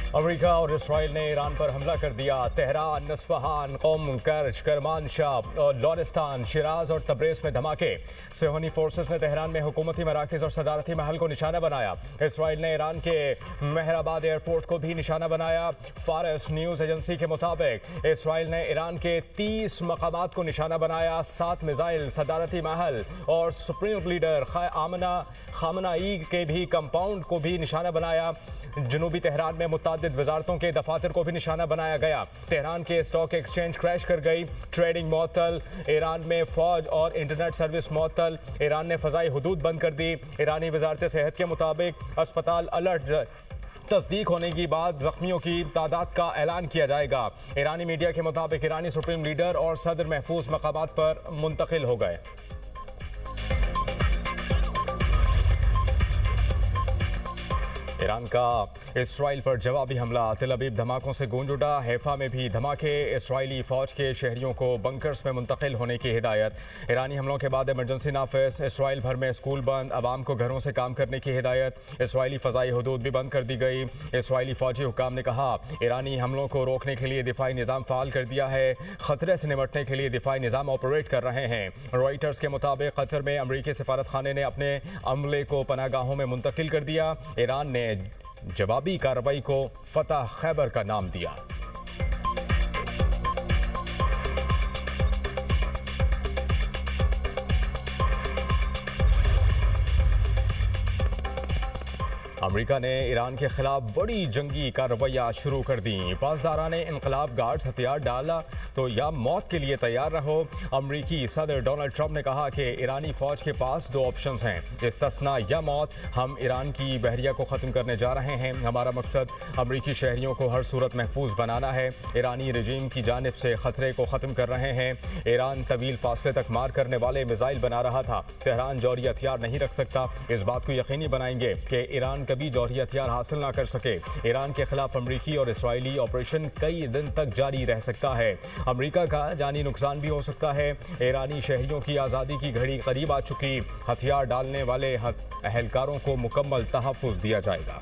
America और Israel ने Iran पर हमला कर दिया। तेहरान, नस्फहान, कौम, कर्ज, करमानशाह, लौरिस्तान, शिराज और तब्रेज़ में धमाके। सेहनी फोर्सेस ने तेहरान में हुकूमती मराकज़ और सदारती महल को निशाना बनाया। इसराइल ने ईरान के मेहराबाद एयरपोर्ट को भी निशाना बनाया। फारस न्यूज़ एजेंसी के मुताबिक इसराइल ने ईरान के 30 मकामात को निशाना बनाया। 7 मिसाइल, सदारती महल और सुप्रीम लीडर खामनाई के भी कंपाउंड को भी निशाना बनाया। जनूबी तेहरान में मुतादिद वजारतों के दफातर को भी निशाना बनाया गया। तेहरान के स्टॉक एक्सचेंज क्रैश कर गई। ट्रेडिंग मअतल। ईरान में फौज और इंटरनेट सर्विस मअतल। ईरान ने फ़ज़ाई हुदूद बंद कर दी। ईरानी वजारत सेहत के मुताबिक अस्पताल अलर्ट। तस्दीक होने के बाद जख्मियों की तादाद का ऐलान किया जाएगा। ईरानी मीडिया के मुताबिक ईरानी सुप्रीम लीडर और सदर महफूज मकामात पर मुंतकिल हो गए। ईरान का इसराइल पर जवाबी हमला। तेल अवीव धमाकों से गूंज उठा। हैफा में भी धमाके। इसराइली फौज के शहरियों को बंकर्स में मुंतकिल होने की हिदायत। ईरानी हमलों के बाद इमरजेंसी नाफिज। इसराइल भर में स्कूल बंद। अवाम को घरों से काम करने की हिदायत। इसराइली फ़ज़ाई हुदूद भी बंद कर दी गई। इसराइली फौजी हुकाम ने कहा ईरानी हमलों को रोकने के लिए दिफाई निज़ाम फ़ाल कर दिया है। ख़तरे से निमटने के लिए दिफाई निज़ाम ऑपरेट कर रहे हैं। रॉयटर्स के मुताबिक कतर में अमरीकी सफारत खाने ने अपने अमले को पनाहगाहों में मुंतकिल कर दिया। ईरान ने जवाबी कार्रवाई को फतह खैबर का नाम दिया। अमेरिका ने ईरान के खिलाफ बड़ी जंगी कार्रवाइयाँ शुरू कर दी। पासदारान इनकलाब गार्ड्स हथियार डाला तो या मौत के लिए तैयार रहो। अमरीकी सदर डोनाल्ड ट्रंप ने कहा कि ईरानी फौज के पास 2 ऑप्शंस हैं, इस्तिस्ना या मौत। हम ईरान की बहरिया को ख़त्म करने जा रहे हैं। हमारा मकसद अमरीकी शहरियों को हर सूरत महफूज बनाना है। ईरानी रजीम की जानिब से ख़तरे को ख़त्म कर रहे हैं। ईरान तवील फासले तक मार करने वाले मिसाइल बना रहा था। तेहरान जौहरी हथियार नहीं रख सकता। इस बात को यकीनी बनाएंगे कि ईरान कभी जौहरी हथियार हासिल ना कर सके। ईरान के खिलाफ अमरीकी और इसराइली ऑपरेशन कई दिन तक जारी रह सकता है। अमरीका का जानी नुकसान भी हो सकता है। ईरानी शहरियों की आज़ादी की घड़ी करीब आ चुकी। हथियार डालने वाले अहलकारों को मुकम्मल तहफ़्फ़ुज़ दिया जाएगा।